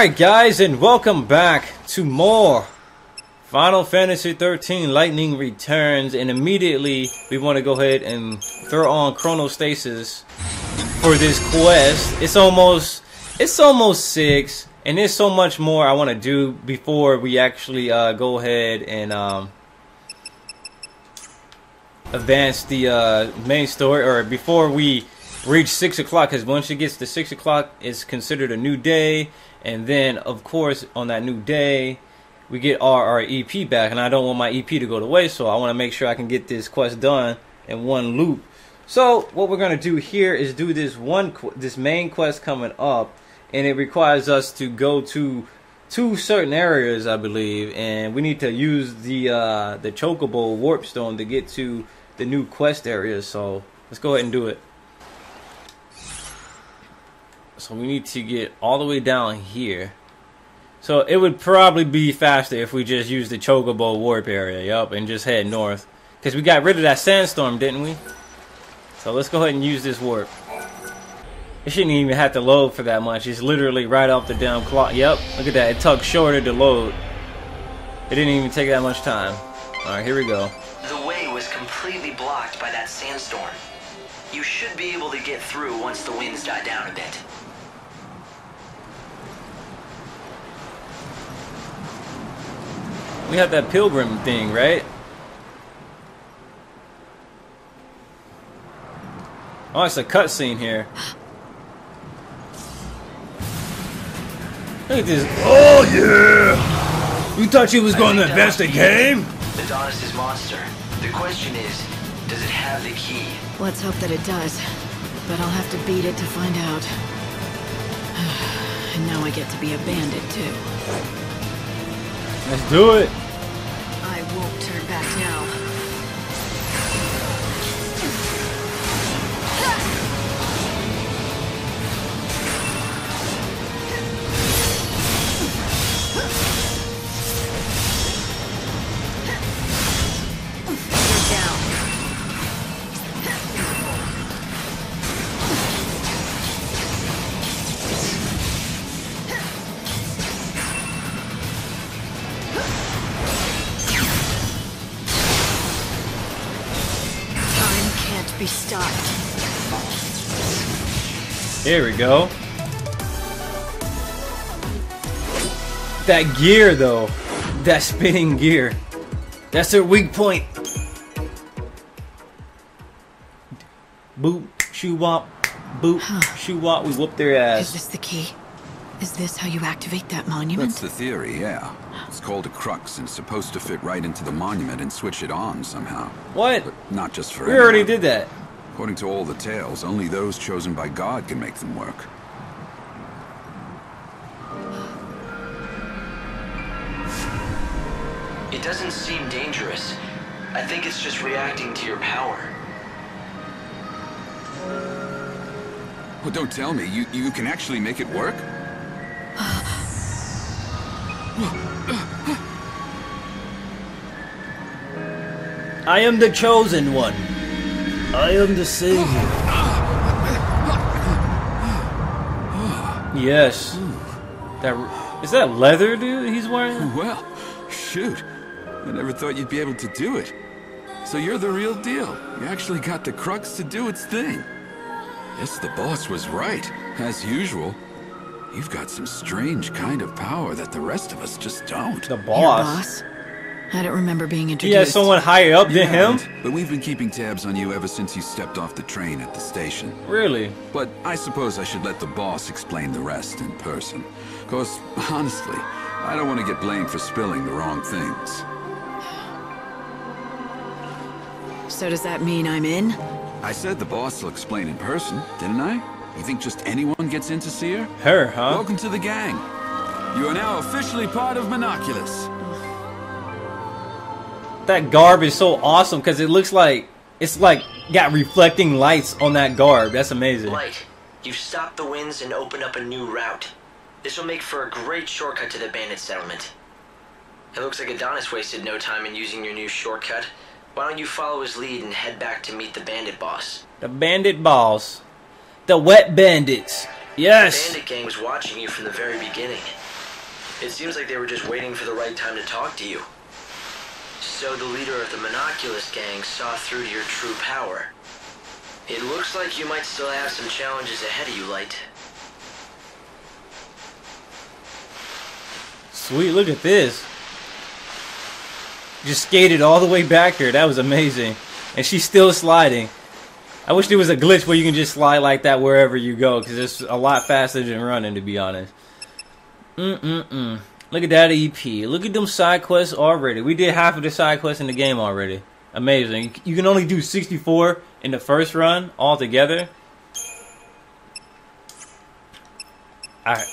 Alright guys, and welcome back to more Final Fantasy XIII Lightning Returns, and immediately we want to go ahead and throw on chronostasis for this quest. It's almost 6, and there's so much more I want to do before we actually go ahead and advance the main story, or before we reach 6 o'clock, because once it gets to 6 o'clock it's considered a new day. And then, of course, on that new day, we get our EP back. And I don't want my EP to go to waste, so I want to make sure I can get this quest done in one loop. So, what we're going to do here is do this main quest coming up. And it requires us to go to 2 certain areas, I believe. And we need to use the chocobo warp stone to get to the new quest areas. So, let's go ahead and do it. So we need to get all the way down here. So it would probably be faster if we just use the chocobo warp area, yup, and just head north. Because we got rid of that sandstorm, didn't we? So let's go ahead and use this warp. It shouldn't even have to load for that much. It's literally right off the damn clock. Yep, look at that. It took shorter to load. It didn't even take that much time. Alright, here we go. The way was completely blocked by that sandstorm. You should be able to get through once the winds die down a bit. We have that pilgrim thing, right? Oh, it's a cutscene here. Look at this. Oh, yeah! You thought you was going to advance the game? Adonis's monster. The question is, does it have the key? Let's hope that it does. But I'll have to beat it to find out. And now I get to be a bandit, too. Let's do it. I won't turn back now. You're down. Be stopped. Here we go. That gear, though, that spinning gear, that's their weak point. Boop, shoo wop, boop, shoo wop. We whoop their ass. Is this the key? Is this how you activate that monument? That's the theory, yeah. It's called a crux and supposed to fit right into the monument and switch it on somehow. What? But not just for We anyone. already did that. According to all the tales, only those chosen by God can make them work. It doesn't seem dangerous. I think it's just reacting to your power. Well, don't tell me. You can actually make it work? I am the chosen one. I am the savior. Yes. Is that leather, dude? He's wearing. Well, shoot. I never thought you'd be able to do it. So you're the real deal. You actually got the crux to do its thing. Yes, the boss was right. As usual. You've got some strange kind of power that the rest of us just don't. The Your boss. boss? I don't remember being introduced. He has someone higher up than him? But we've been keeping tabs on you ever since you stepped off the train at the station. Really? But I suppose I should let the boss explain the rest in person. Because, honestly, I don't want to get blamed for spilling the wrong things. So does that mean I'm in? I said the boss will explain in person, didn't I? You think just anyone gets in to see her? Her, huh? Welcome to the gang. You are now officially part of Monoculus. That garb is so awesome because it looks like it's like got reflecting lights on that garb. That's amazing. Light, you've stopped the winds and opened up a new route. This will make for a great shortcut to the bandit settlement. It looks like Adonis wasted no time in using your new shortcut. Why don't you follow his lead and head back to meet the bandit boss? The bandit boss. The wet bandits. Yes. The bandit gang was watching you from the very beginning. It seems like they were just waiting for the right time to talk to you. So the leader of the Monoculus gang saw through to your true power. It looks like you might still have some challenges ahead of you, Light. Sweet, look at this. Just skated all the way back here. That was amazing. And she's still sliding. I wish there was a glitch where you can just slide like that wherever you go, because it's a lot faster than running, to be honest. Look at that EP. Look at them side quests already. We did half of the side quests in the game already. Amazing. You can only do 64 in the first run altogether.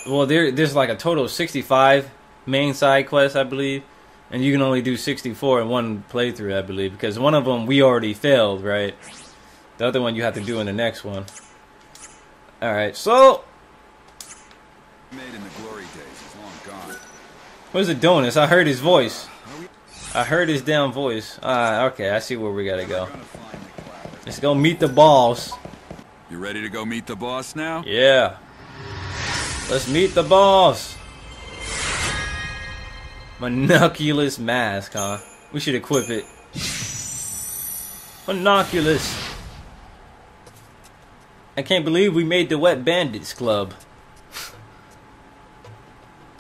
Well, there's like a total of 65 main side quests, I believe. And you can only do 64 in one playthrough, I believe. Because one of them we already failed, right? The other one you have to do in the next one. Alright, so... Made in the glory days is long gone. Where's it doing this? I heard his voice. I heard his damn voice. Okay, I see where we gotta go. Let's go meet the boss. You ready to go meet the boss now? Yeah. Let's meet the boss. Monoculus mask, huh? We should equip it. Monoculus. I can't believe we made the Wet Bandits Club.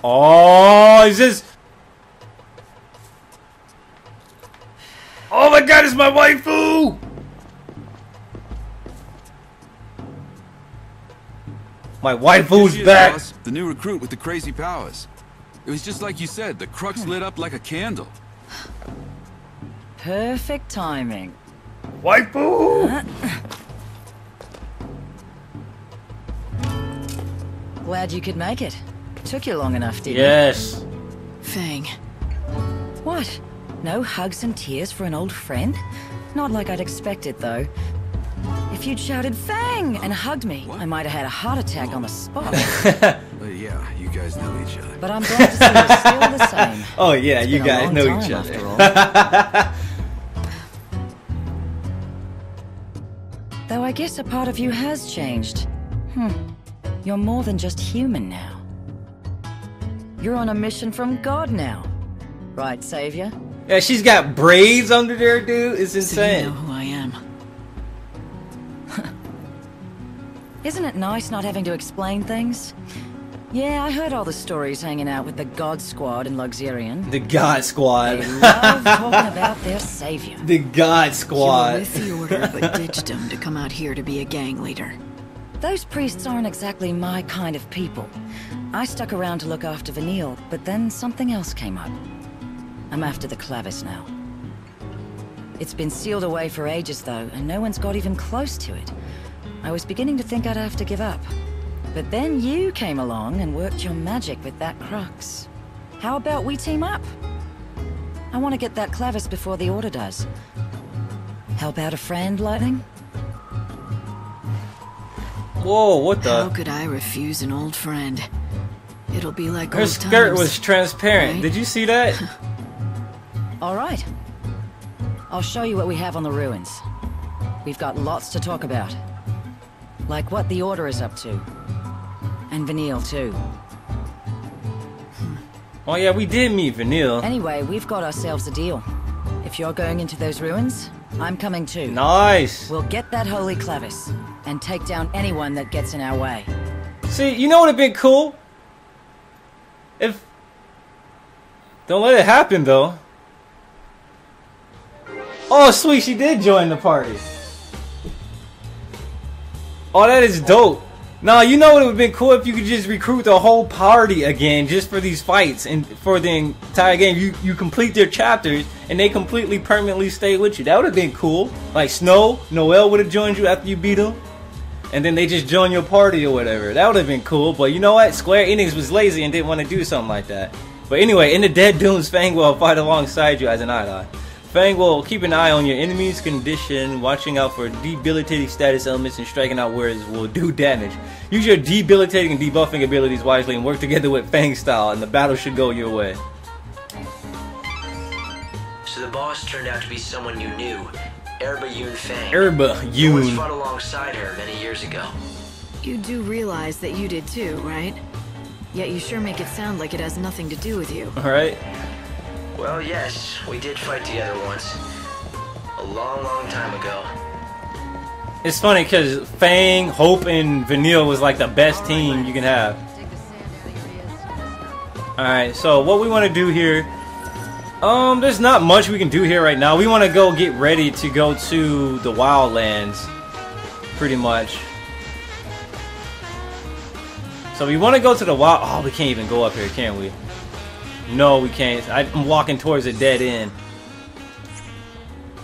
Oh, is this... Oh my god, it's my waifu! My waifu's back! Boss, the new recruit with the crazy powers. It was just like you said, the crux lit up like a candle. Perfect timing. Waifu! Glad you could make it. Took you long enough, didn't Yes. Fang. What? No hugs and tears for an old friend? Not like I'd expected, though. If you'd shouted Fang and hugged me, I might have had a heart attack on the spot. Yeah, you guys know each other. But I'm glad to see you're still the same. Oh yeah, It's you been a guys long know time, each other. after all. Though I guess a part of you has changed. You're more than just human now. You're on a mission from God now. Right, Savior? Yeah, she's got braids under there, dude. It's So you insane. know who I am. Isn't it nice not having to explain things? Yeah, I heard all the stories hanging out with the God Squad in Luxurian. The God Squad. They love talking about their savior. The God You were Squad. with the Order, but ditched him to come out here to be a gang leader. Those priests aren't exactly my kind of people. I stuck around to look after Vanille, but then something else came up. I'm after the clavis now. It's been sealed away for ages, though, and no one's got even close to it. I was beginning to think I'd have to give up. But then you came along and worked your magic with that crux. How about we team up? I want to get that clavis before the Order does. Help out a friend, Lightning? Whoa, what How the? could I refuse an old friend? It'll be like Her old skirt times. was transparent. right? Did you see that? All right. I'll show you what we have on the ruins. We've got lots to talk about. Like what the Order is up to. And Vanille, too. Oh yeah, we did meet Vanille. Anyway, we've got ourselves a deal. If you're going into those ruins, I'm coming too. Nice. We'll get that holy clavis, and take down anyone that gets in our way. See, you know what would have been cool? If... Don't let it happen, though. Oh, sweet, she did join the party. Oh, that is dope. Nah, you know what would have been cool if you could just recruit the whole party again just for these fights and for the entire game. You complete their chapters and they completely permanently stay with you. That would have been cool. Like Noel would have joined you after you beat them. And then they just join your party or whatever. That would have been cool. But you know what? Square Enix was lazy and didn't want to do something like that. But anyway, in the Dead Dunes, Fang will fight alongside you as an ally. Fang will keep an eye on your enemy's condition, watching out for debilitating status elements and striking out where it will do damage. Use your debilitating and debuffing abilities wisely and work together with Fang style, and the battle should go your way. So the boss turned out to be someone you knew, Erba Yoon Fang. Erba You once Yoon. fought alongside her many years ago. You do realize that you did too, right? Yet you sure make it sound like it has nothing to do with you. Alright. Well, yes, we did fight together once. A long, long time ago. It's funny because Fang, Hope, and Vanille was like the best team you can have. Alright, so what we want to do here, there's not much we can do here right now. We want to go get ready to go to the Wildlands, pretty much. So we want to go to the wild. Oh, we can't even go up here, can we? No, we can't. I'm walking towards a dead end.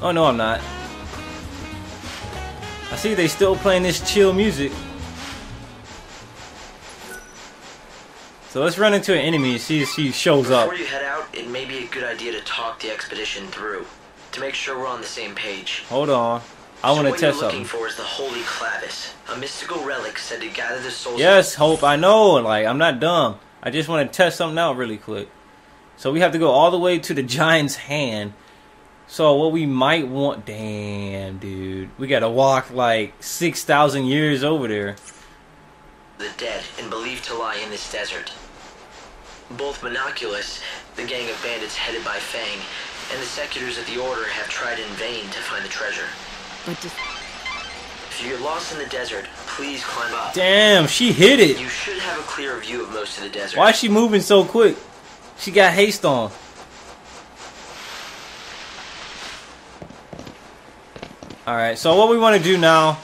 Oh no, I'm not. I see they still playing this chill music. So let's run into an enemy and see if she shows up. Before you head out, it may be a good idea to talk the expedition through to make sure we're on the same page. Hold on. I want to test something. What you're looking for is the Holy Clavis, a mystical relic said to gather the souls. Yes, Hope, I know. Like, I'm not dumb. I just want to test something out really quick. So we have to go all the way to the giant's hand. So what we might want... Damn, dude. We got to walk like 6,000 years over there. The dead and believed to lie in this desert. Both Monoculus, the gang of bandits headed by Fang, and the Secutors of the Order have tried in vain to find the treasure. But if you get lost in the desert, please climb up. Damn, she hit it. You should have a clear view of most of the desert. Why is she moving so quick? She got haste on. Alright, so what we want to do now,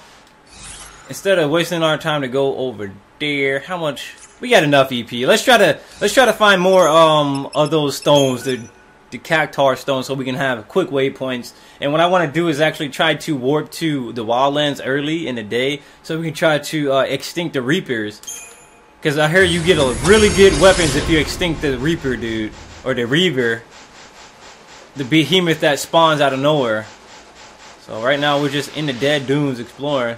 instead of wasting our time to go over there, how much... We got enough EP. Let's try to find more of those stones, the cactar stones, so we can have quick waypoints. And what I want to do is actually try to warp to the Wildlands early in the day, so we can try to extinct the Reapers. Because I hear you get a really good weapons if you extinct the Reaper, dude, or the Reaver, the behemoth that spawns out of nowhere. So right now we're just in the dead dunes exploring.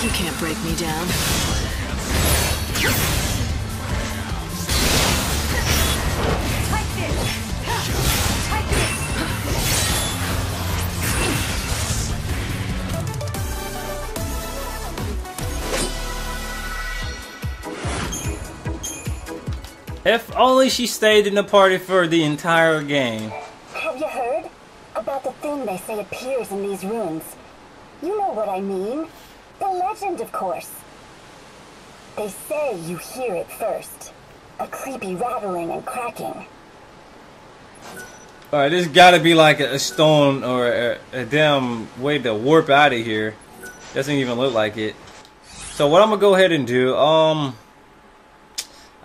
You can't break me down. If only she stayed in the party for the entire game. Have you heard about the thing they say appears in these ruins? You know what I mean. The legend, of course. They say you hear it first. A creepy rattling and cracking. Alright, this gotta be like a stone or a damn way to warp out of here. Doesn't even look like it. So what I'm gonna go ahead and do,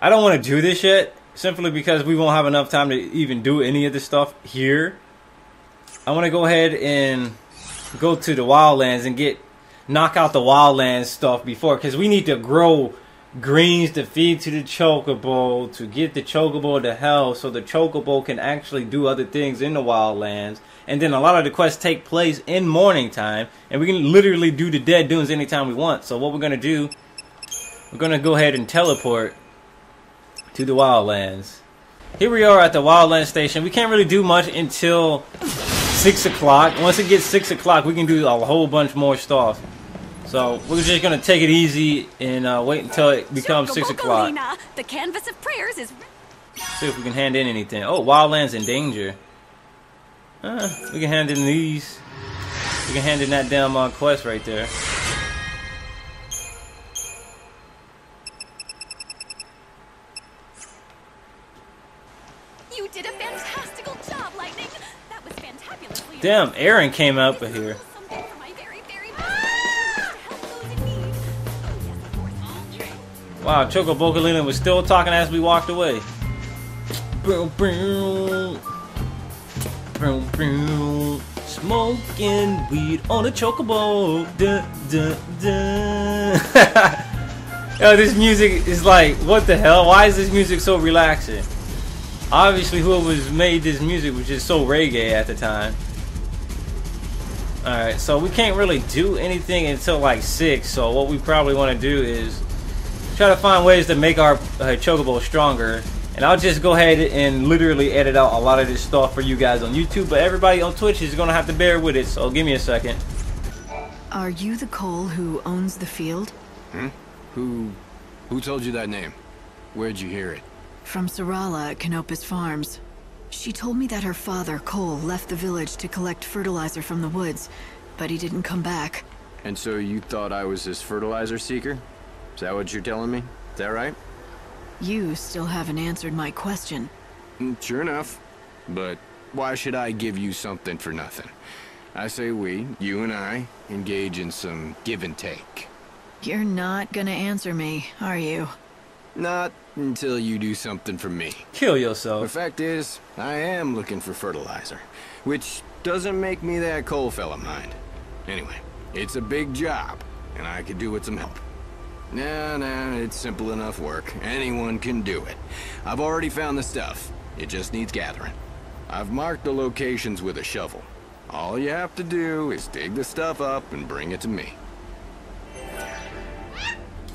I don't want to do this yet, simply because we won't have enough time to even do any of this stuff here. I want to go ahead and go to the Wildlands and knock out the Wildlands stuff before, because we need to grow greens to feed to the chocobo, to get the chocobo to health, so the chocobo can actually do other things in the Wildlands. And then a lot of the quests take place in morning time, and we can literally do the dead dunes anytime we want. So what we're going to do, we're going to go ahead and teleport to the Wildlands. Here we are at the Wildlands station. We can't really do much until 6 o'clock. Once it gets 6 o'clock, we can do a whole bunch more stuff. So we're just gonna take it easy and wait until it becomes 6 o'clock. The canvas of prayers is... See if we can hand in anything. Oh, Wildlands in danger. We can hand in these. We can hand in that damn quest right there. You did a fantastical job, Lightning. That was fantabulously... Damn, Aaron came up here. Something for my very, very best to help those in need. Oh, yes, of course. Wow, Chocobo was still talking as we walked away. Boom, boom. Boom, boom. Smoking weed on a chocobo. Dun, dun, dun. Yo, this music is like, what the hell? Why is this music so relaxing? Obviously, whoever made this music was just so reggae at the time. Alright, so we can't really do anything until like 6. So what we probably want to do is try to find ways to make our chocobo stronger. And I'll just go ahead and literally edit out a lot of this stuff for you guys on YouTube, but everybody on Twitch is gonna have to bear with it, so give me a second. Are you the Cole who owns the field? Who told you that name? Where'd you hear it? From Sarala at Canopus Farms. She told me that her father, Cole, left the village to collect fertilizer from the woods, but he didn't come back. And so you thought I was this fertilizer seeker? Is that what you're telling me? Is that right? You still haven't answered my question. Sure enough. But why should I give you something for nothing? I say we, you and I, engage in some give and take. You're not gonna answer me, are you? Not until you do something for me. Kill The yourself. fact is, I am looking for fertilizer, which doesn't make me that Cole fella mind. Anyway, it's a big job, and I could do with some help. Nah, it's simple enough work. Anyone can do it. I've already found the stuff. It just needs gathering. I've marked the locations with a shovel. All you have to do is dig the stuff up and bring it to me.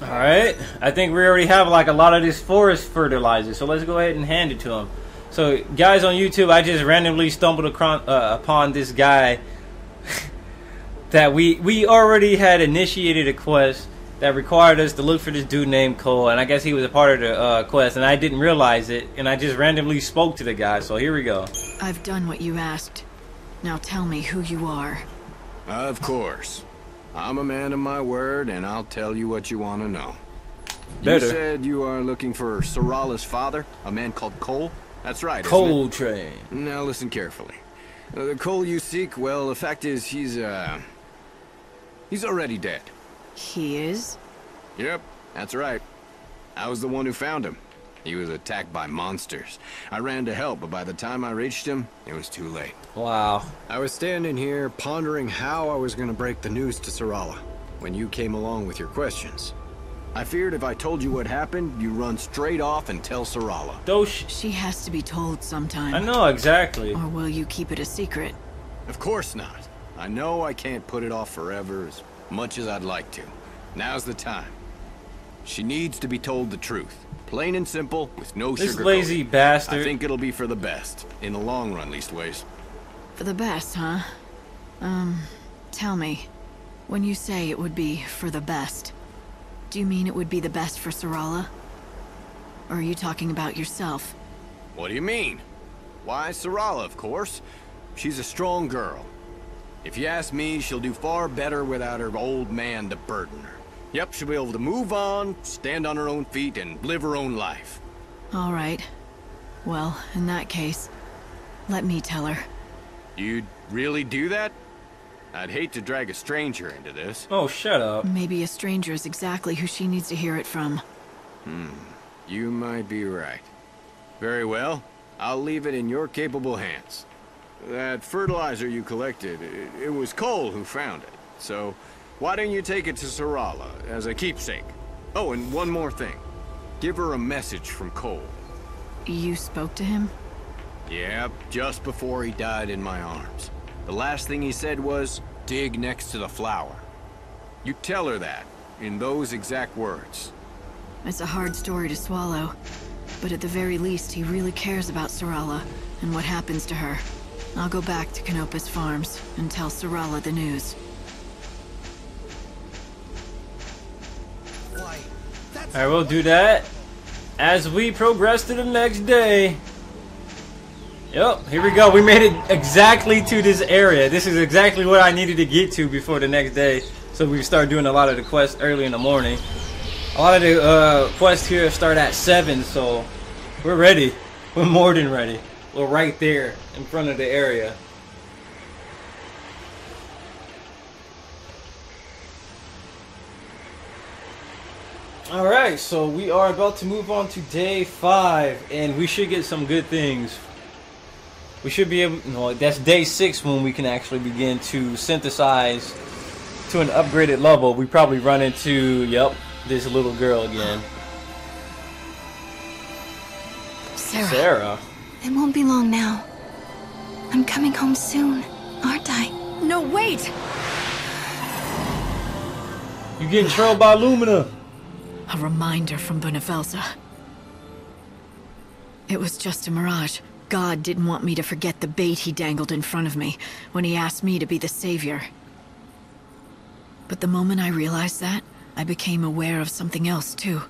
Alright, I think we already have like a lot of this forest fertilizer, so let's go ahead and hand it to him. So guys on YouTube, I just randomly stumbled upon this guy that we already had initiated a quest that required us to look for this dude named Cole, and I guess he was a part of the quest, and I didn't realize it, and I just randomly spoke to the guy, so here we go. I've done what you asked. Now tell me who you are. Of course. I'm a man of my word, and I'll tell you what you want to know. Better. You said you are looking for Sarala's father, a man called Cole? That's right, Coal Train. Now listen carefully. The Cole you seek, well, the fact is he's already dead. He is? Yep, that's right. I was the one who found him. He was attacked by monsters. I ran to help, but by the time I reached him, it was too late. Wow. I was standing here pondering how I was going to break the news to Sarala when you came along with your questions. I feared if I told you what happened, you'd run straight off and tell Sarala. She has to be told sometime. I know, exactly. Or will you keep it a secret? Of course not. I know I can't put it off forever as much as I'd like to. Now's the time. She needs to be told the truth. Plain and simple, with no This sugar. lazy bastard. I think it'll be for the best. In the long run, leastways. For the best, huh? Tell me. When you say it would be for the best, do you mean it would be the best for Sarala? Or are you talking about yourself? What do you mean? Why, Sarala, of course. She's a strong girl. If you ask me, she'll do far better without her old man to burden her. Yep, she'll be able to move on, stand on her own feet, and live her own life. All right. Well, in that case, let me tell her. You'd really do that? I'd hate to drag a stranger into this. Oh, shut up. Maybe a stranger is exactly who she needs to hear it from. You might be right. Very well. I'll leave it in your capable hands. That fertilizer you collected, it was Cole who found it. So, why don't you take it to Sarala as a keepsake? Oh, and one more thing. Give her a message from Cole. You spoke to him? Yep, just before he died in my arms. The last thing he said was, dig next to the flower. You tell her that, in those exact words. It's a hard story to swallow. But at the very least, he really cares about Sarala and what happens to her. I'll go back to Canopus Farms and tell Sarala the news. Alright, we'll do that as we progress to the next day. Yep, here we go. We made it exactly to this area. This is exactly what I needed to get to before the next day. So we start doing a lot of the quests early in the morning. A lot of the quests here start at 7, so we're ready. We're more than ready. We're right there in front of the area. Alright, so we are about to move on to day 5, and we should get some good things. We should be able, no, that's day 6 when we can actually begin to synthesize to an upgraded level. We probably run into, yep, this little girl again. Sarah. It won't be long now. I'm coming home soon, aren't I? No, wait! You getting trailed by Lumina. A reminder from Bonifelsa. It was just a mirage. God didn't want me to forget the bait he dangled in front of me when he asked me to be the savior. But the moment I realized that, I became aware of something else too.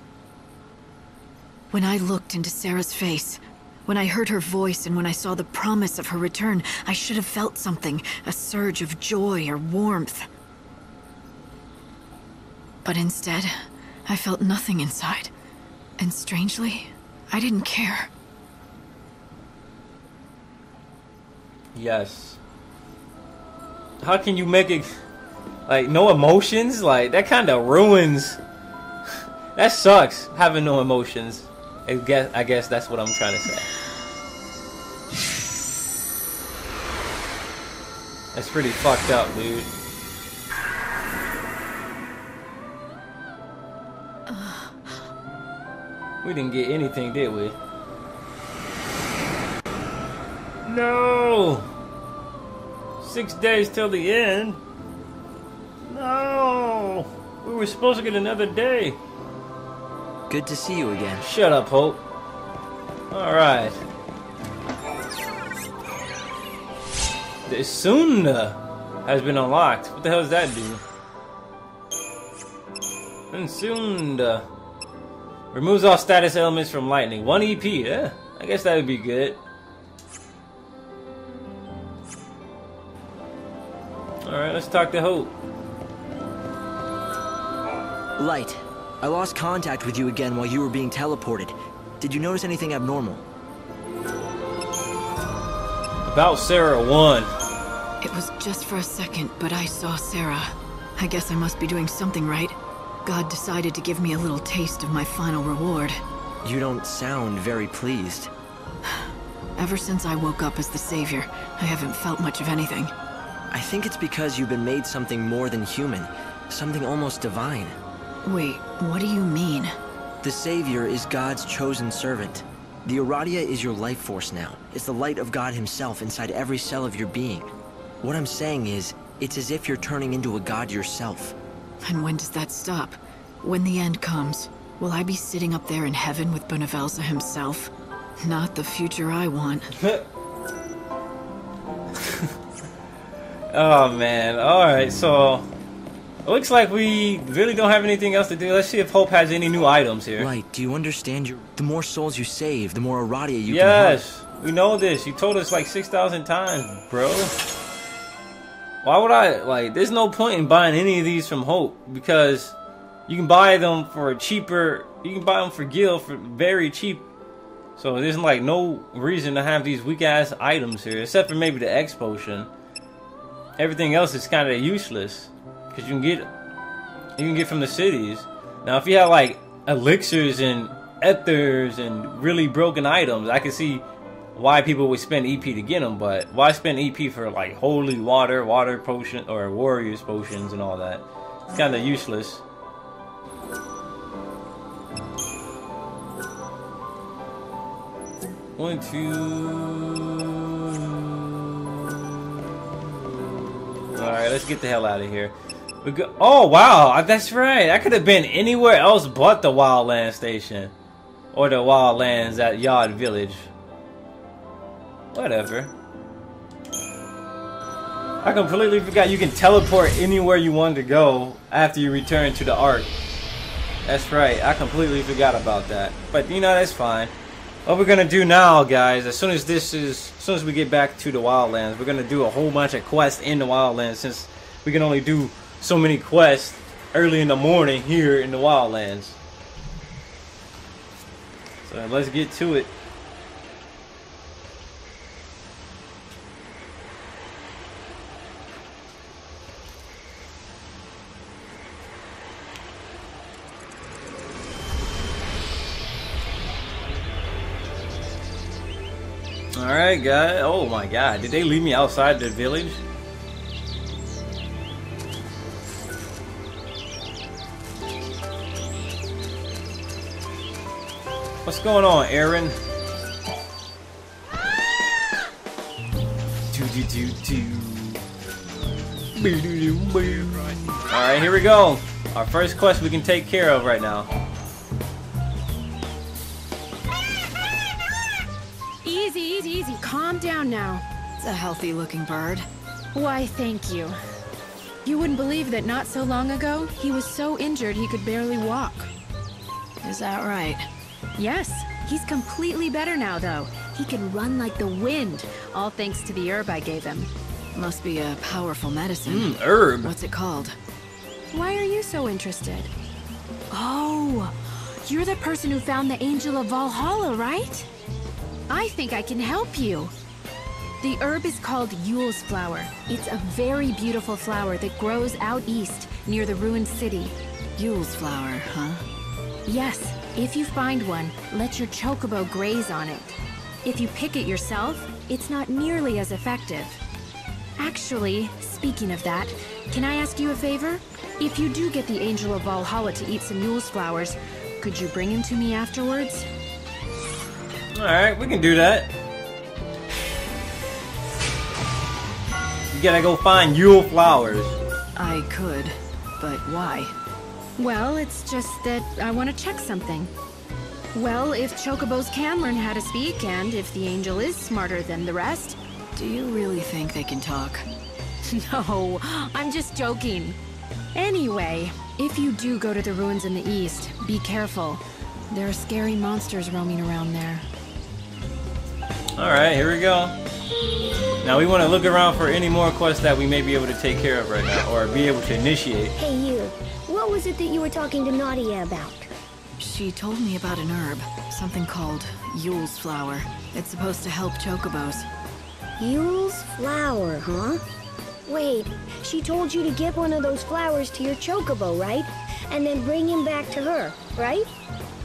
When I looked into Sarah's face, when I heard her voice and when I saw the promise of her return, I should have felt something, a surge of joy or warmth. But instead, I felt nothing inside. And strangely, I didn't care. Yes. How can you make it like no emotions? Like that kind of ruins. That sucks, having no emotions. I guess that's what I'm trying to say. That's pretty fucked up, dude. We didn't get anything, did we? No! 6 days till the end? No! We were supposed to get another day. Good to see you again. Shut up, Hope. Alright. The Sunda has been unlocked. What the hell does that do? Sunda removes all status elements from lightning. 1 EP, yeah? I guess that would be good. Alright, let's talk to Hope. Light, I lost contact with you again while you were being teleported. Did you notice anything abnormal? About Sarah 1. It was just for a second, but I saw Sarah. I guess I must be doing something right. God decided to give me a little taste of my final reward. You don't sound very pleased. Ever since I woke up as the savior, I haven't felt much of anything. I think it's because you've been made something more than human. Something almost divine. Wait, what do you mean? The savior is God's chosen servant. The Aradia is your life force now. It's the light of God himself inside every cell of your being. What I'm saying is, it's as if you're turning into a god yourself. And when does that stop? When the end comes, will I be sitting up there in heaven with Benevelza himself? Not the future I want. Oh man, alright, so it looks like we really don't have anything else to do. Let's see if Hope has any new items here. Right, do you understand? The more souls you save, the more Aradia you can Yes, help. we know this. You told us like 6,000 times, bro. Why would I, like, there's no point in buying any of these from Hope, because you can buy them for cheaper, you can buy them for Gil for very cheap. So there's like no reason to have these weak ass items here, except for maybe the X potion. Everything else is kind of useless, because you can get from the cities. Now if you have like elixirs and ethers and really broken items, I can see why people would spend EP to get them, but why spend EP for like holy water potion, or warriors potions and all that? It's kind of useless. One, two. Alright, let's get the hell out of here. We go. Oh wow, that's right. I could have been anywhere else but the Wildlands station, or the Wildlands at Yard Village. Whatever. I completely forgot you can teleport anywhere you want to go after you return to the Ark. That's right, I completely forgot about that. But you know, that's fine. What we're gonna do now, guys, as soon as we get back to the Wildlands, we're gonna do a whole bunch of quests in the Wildlands, since we can only do so many quests early in the morning here in the Wildlands. So let's get to it. Alright, guys. Oh my god. Did they leave me outside the village? What's going on, Aaron? Alright, here we go. Our first quest we can take care of right now. down now. It's a healthy-looking bird. Why, thank you. You wouldn't believe that not so long ago, he was so injured he could barely walk. Is that right? Yes, he's completely better now, though. He can run like the wind, all thanks to the herb I gave him. Must be a powerful medicine. Herb. What's it called? Why are you so interested? Oh, you're the person who found the Angel of Valhalla, right? I think I can help you. The herb is called Yule's flower. It's a very beautiful flower that grows out east, near the ruined city. Yule's flower, huh? Yes, if you find one, let your chocobo graze on it. If you pick it yourself, it's not nearly as effective. Actually, speaking of that, can I ask you a favor? If you do get the Angel of Valhalla to eat some Yule's flowers, could you bring him to me afterwards? Alright, we can do that. You gotta go find Yule flowers. I could, but why? Well, it's just that I want to check something. Well, if chocobos can learn how to speak, and if the angel is smarter than the rest... Do you really think they can talk? No, I'm just joking. Anyway, if you do go to the ruins in the east, be careful. There are scary monsters roaming around there. Alright, here we go. Now we want to look around for any more quests that we may be able to take care of right now, or be able to initiate. Hey you, what was it that you were talking to Nadia about? She told me about an herb, something called Yule's flower. It's supposed to help chocobos. Yule's flower, huh? Wait, she told you to give one of those flowers to your chocobo, right? And then bring him back to her, right?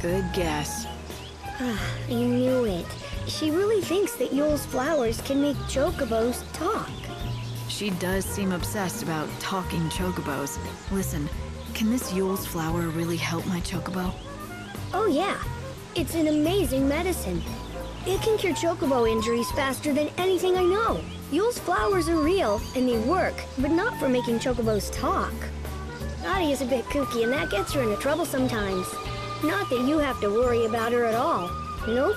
Good guess. You knew it. She really thinks that Yule's flowers can make chocobos talk. She does seem obsessed about talking chocobos. Listen, can this Yule's flower really help my chocobo? Oh yeah, it's an amazing medicine. It can cure chocobo injuries faster than anything I know. Yule's flowers are real, and they work, but not for making chocobos talk. Nadia's a bit kooky, and that gets her into trouble sometimes. Not that you have to worry about her at all. Nope.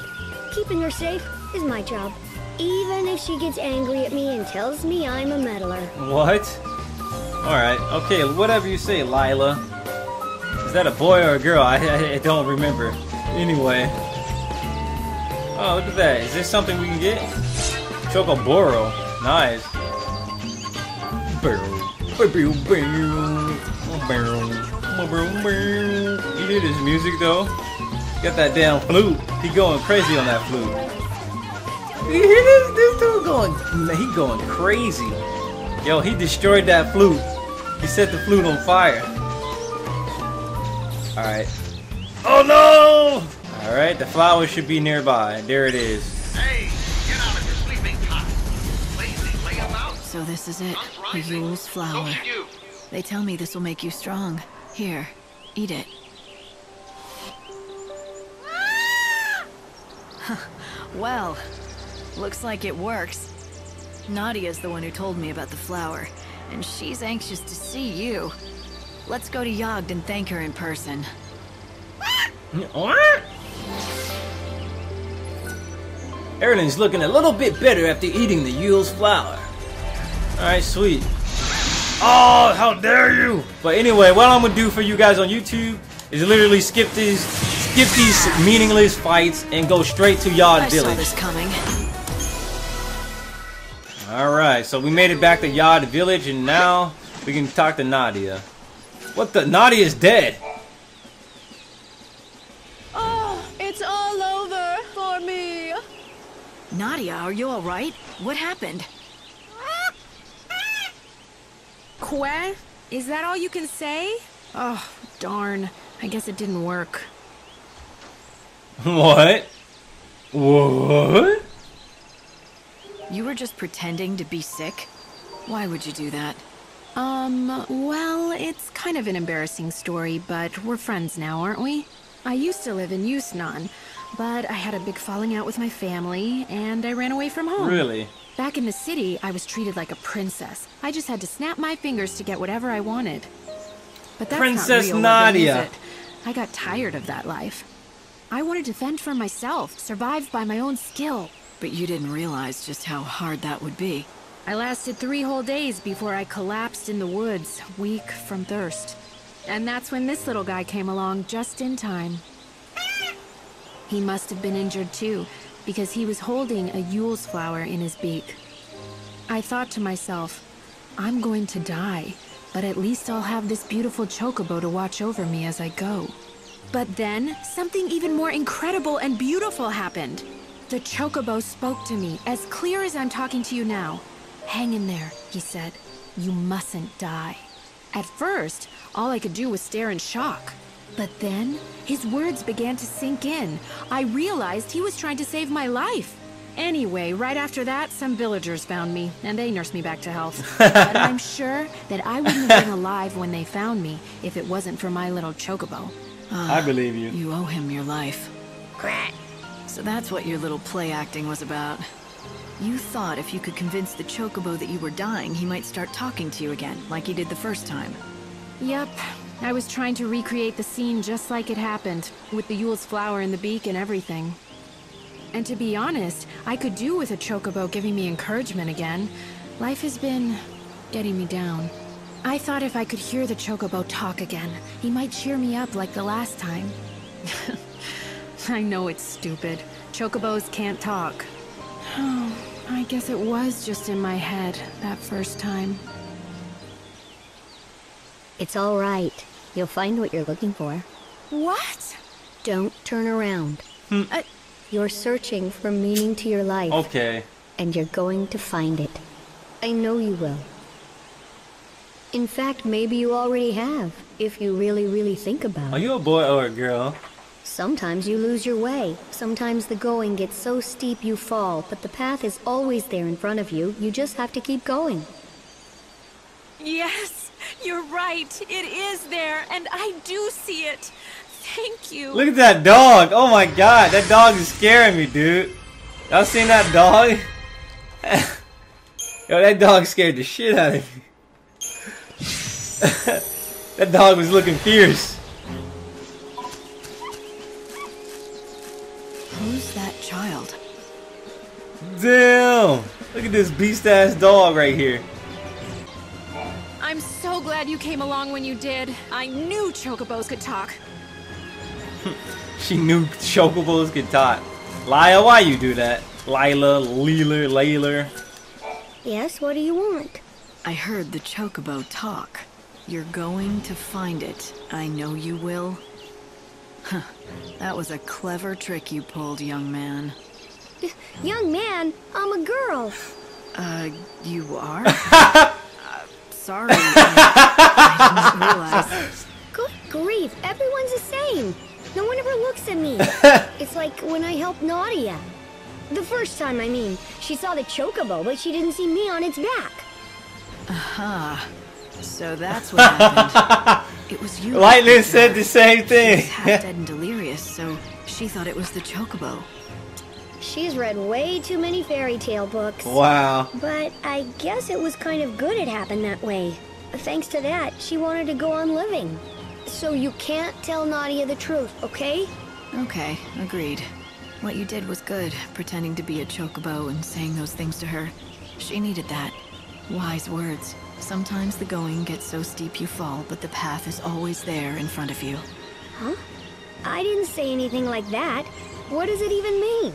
Keeping her safe is my job. Even if she gets angry at me and tells me I'm a meddler. What? Alright, okay, whatever you say, Lila. Is that a boy or a girl? I don't remember. Anyway. Oh, look at that. Is this something we can get? Chocoboro. Nice. You hear this music though? Got that damn flute. He going crazy on that flute. You hear this dude going? He going crazy. Yo, he destroyed that flute. He set the flute on fire. All right. Oh no! All right, the flower should be nearby. There it is. Hey, get out of your sleeping cot. Lazy layabout. So this is it, the Yule's flower. They tell me this will make you strong. Here, eat it. Well, looks like it works. Nadia's the one who told me about the flower, and she's anxious to see you. Let's go to Yogd and thank her in person. Erlen's looking a little bit better after eating the Yule's flower. Alright, sweet. Oh, how dare you! But anyway, what I'm gonna do for you guys on YouTube is literally skip these meaningless fights and go straight to Yod Village. I saw this coming. Alright, so we made it back to Yod Village and now we can talk to Nadia. What the? Nadia's dead! Oh, it's all over for me. Nadia, are you alright? What happened? Que? Is that all you can say? Oh, darn. I guess it didn't work. What? What? You were just pretending to be sick? Why would you do that? Well, it's kind of an embarrassing story, but we're friends now, aren't we? I used to live in Yusnan, but I had a big falling out with my family, and I ran away from home. Really? Back in the city, I was treated like a princess. I just had to snap my fingers to get whatever I wanted. But that's Princess not real Nadia. living, is it? I got tired of that life. I wanted to fend for myself, survive by my own skill. but you didn't realize just how hard that would be. I lasted 3 whole days before I collapsed in the woods, weak from thirst. And that's when this little guy came along just in time. He must have been injured too, because he was holding a Yule's flower in his beak. I thought to myself, I'm going to die, but at least I'll have this beautiful chocobo to watch over me as I go. But then, something even more incredible and beautiful happened. The chocobo spoke to me, as clear as I'm talking to you now. Hang in there, he said. You mustn't die. At first, all I could do was stare in shock. But then, his words began to sink in. I realized he was trying to save my life. Anyway, right after that, some villagers found me, and they nursed me back to health. But I'm sure that I wouldn't have been alive when they found me if it wasn't for my little chocobo. I believe you. You owe him your life. So that's what your little play acting was about. You thought if you could convince the chocobo that you were dying, he might start talking to you again, like he did the first time. Yep. I was trying to recreate the scene just like it happened, with the Yule's flower in the beak and everything. And to be honest, I could do with a chocobo giving me encouragement again. Life has been getting me down. I thought if I could hear the chocobo talk again, he might cheer me up like the last time. I know it's stupid. Chocobos can't talk. Oh, I guess it was just in my head that first time. It's all right. You'll find what you're looking for. What? Don't turn around. You're searching for meaning to your life. Okay. And you're going to find it. I know you will. In fact, maybe you already have, if you really, really think about it. Are you a boy or a girl? Sometimes you lose your way. Sometimes the going gets so steep you fall, but the path is always there in front of you. You just have to keep going. Yes, you're right. It is there, and I do see it. Thank you. Look at that dog. Oh my god, that dog is scaring me, dude. Y'all seen that dog? Yo, that dog scared the shit out of me. That dog was looking fierce. Who's that child? Damn! Look at this beast-ass dog right here. I'm so glad you came along when you did. I knew chocobos could talk. She knew chocobos could talk. Lila, why you do that? Layla. Yes, what do you want? I heard the chocobo talk. You're going to find it. I know you will. Huh. That was a clever trick you pulled, young man. Young man, I'm a girl. You are? Sorry. I didn't realize. Good grief, everyone's the same. No one ever looks at me. It's like when I helped Nadia. The first time, I mean. She saw the chocobo, but she didn't see me on its back. Aha. So that's what happened. It was you. Lightning said the same thing. She was half dead and delirious, so she thought it was the chocobo. She's read way too many fairy tale books. Wow. But I guess it was kind of good it happened that way. Thanks to that, she wanted to go on living. So you can't tell Nadia the truth, okay? Okay, agreed. What you did was good, pretending to be a chocobo and saying those things to her. She needed that. Wise words. Sometimes the going gets so steep you fall, but the path is always there in front of you. Huh? I didn't say anything like that. What does it even mean?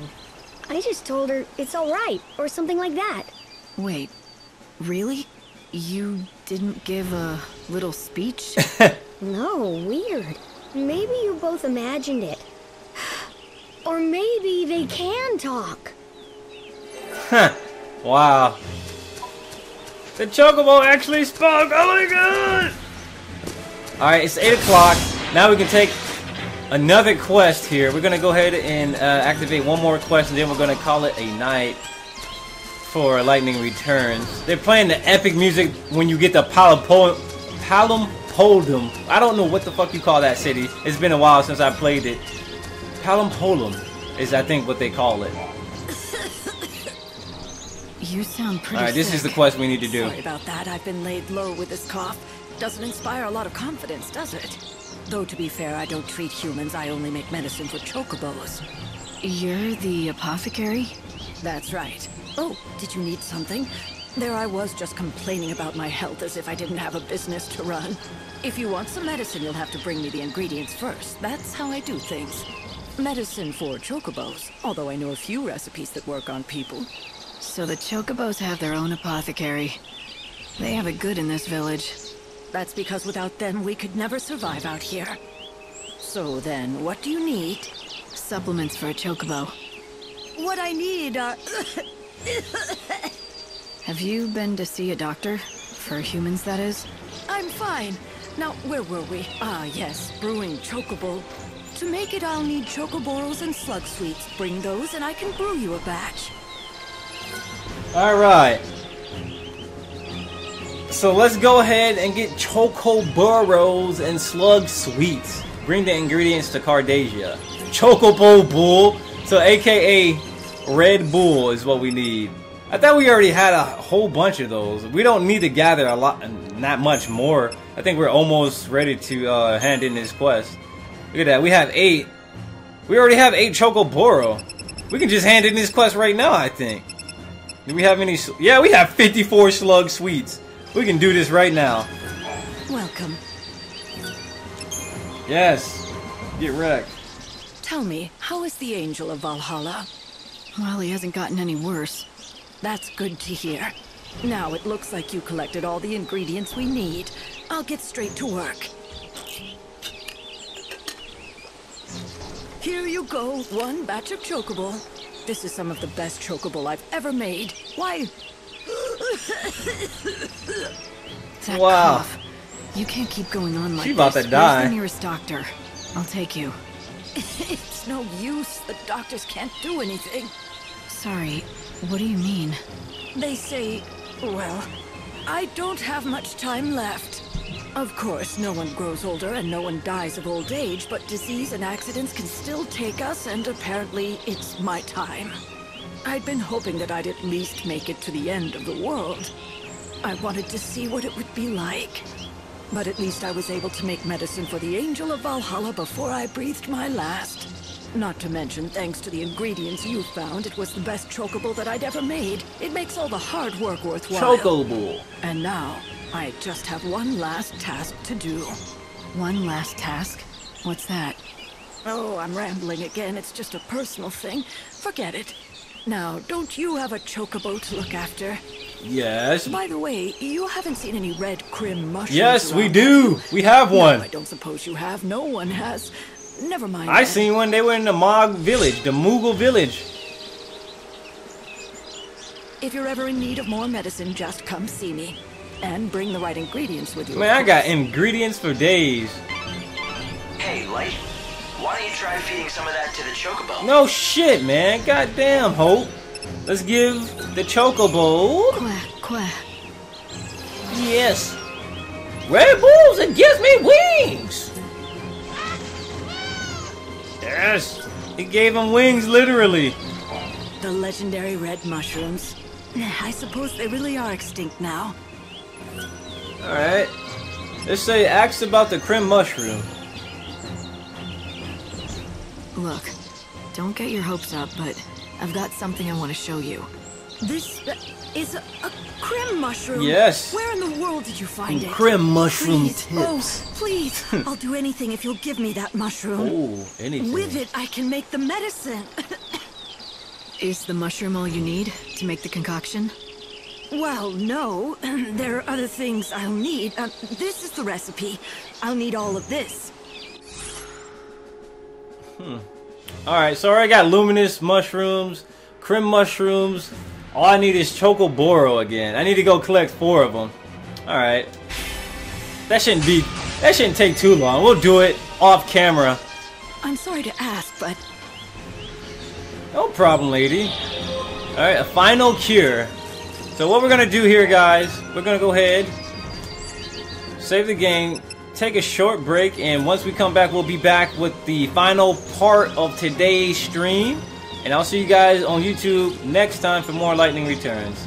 I just told her it's all right, or something like that. Wait, really? You didn't give a little speech? No, weird. Maybe you both imagined it. Or maybe they can talk. Huh. Wow. The chocobo actually spoke. Oh my god! Alright, it's 8 o'clock. Now we can take another quest here. We're gonna go ahead and activate one more quest, and then we're gonna call it a night for Lightning Returns. They're playing the epic music when you get the Palampodum. I don't know what the fuck you call that city. It's been a while since I played it. Palampodum is, I think, what they call it. You sound pretty Alright, this sick. is the quest we need to do. Sorry about that. I've been laid low with this cough. Doesn't inspire a lot of confidence, does it? Though, to be fair, I don't treat humans. I only make medicine for chocobos. You're the apothecary? That's right. Oh, did you need something? There I was just complaining about my health as if I didn't have a business to run. If you want some medicine, you'll have to bring me the ingredients first. That's how I do things. Medicine for chocobos, although I know a few recipes that work on people. So the chocobos have their own apothecary. They have it good in this village. That's because without them, we could never survive out here. So then, what do you need? Supplements for a chocobo. What I need are... Have you been to see a doctor? For humans, that is? I'm fine. Now, where were we? Ah, yes, brewing chocobo. To make it, I'll need chocoboros and slug sweets. Bring those and I can brew you a batch. Alright. So let's go ahead and get chocoboros and slug sweets. Bring the ingredients to Cardasia. Chocobo Bull. So aka Red Bull is what we need. I thought we already had a whole bunch of those. We don't need to gather a lot, not much more. I think we're almost ready to hand in this quest. Look at that, we have 8. We already have 8 Chocoboro. We can just hand in this quest right now, I think. Do we have any? Yeah, we have 54 slug sweets. We can do this right now. Welcome. Yes. Get wrecked. Tell me, how is the Angel of Valhalla? Well, he hasn't gotten any worse. That's good to hear. Now it looks like you collected all the ingredients we need. I'll get straight to work. Here you go, 1 batch of chocobo. This is some of the best chocobo I've ever made. Why? That Wow. cough. You can't keep going on like She about this. to die. Where's the nearest doctor? I'll take you. It's no use. The doctors can't do anything. Sorry, what do you mean? They say, well, I don't have much time left. Of course, no one grows older and no one dies of old age, but disease and accidents can still take us, and apparently it's my time. I'd been hoping that I'd at least make it to the end of the world. I wanted to see what it would be like. But at least I was able to make medicine for the Angel of Valhalla before I breathed my last. Not to mention, thanks to the ingredients you found, it was the best chocobo that I'd ever made. It makes all the hard work worthwhile. Chocobo. And now, I just have one last task to do. One last task? What's that? Oh, I'm rambling again. It's just a personal thing. Forget it. Now, don't you have a chocobo to look after? Yes. By the way, you haven't seen any red crim mushrooms. Yes, we around, do. have you? We have one. No, I don't suppose you have. No one has. Never mind. I then. seen one. They were in the Mog village, the Moogle village. If you're ever in need of more medicine, just come see me. And bring the right ingredients with you. Man, I got ingredients for days. Hey, Light, why don't you try feeding some of that to the chocobo? No shit, man. Goddamn, Hope. Let's give the chocobo. Quack, quack. Yes. Red Bulls, it gives me wings. Yes. It gave him wings, literally. The legendary red mushrooms. I suppose they really are extinct now. Alright. Let's say ask about the crim mushroom. Look, don't get your hopes up, but I've got something I want to show you. This is a crim mushroom. Yes. Where in the world did you find it? Crim mushroom Please. tips. Oh, please. I'll do anything if you'll give me that mushroom. Oh, anything. With it, I can make the medicine. Is the mushroom all you need to make the concoction? Well, no. There are other things I'll need. This is the recipe. I'll need all of this. Alright, so I already got luminous mushrooms, crim mushrooms. All I need is chocoboro again. I need to go collect 4 of them. Alright. That shouldn't take too long. We'll do it off camera. I'm sorry to ask, but No problem, lady. Alright, a final cure. So what we're gonna do here, guys, we're gonna go ahead, save the game, take a short break, and once we come back, we'll be back with the final part of today's stream. And I'll see you guys on YouTube next time for more Lightning Returns.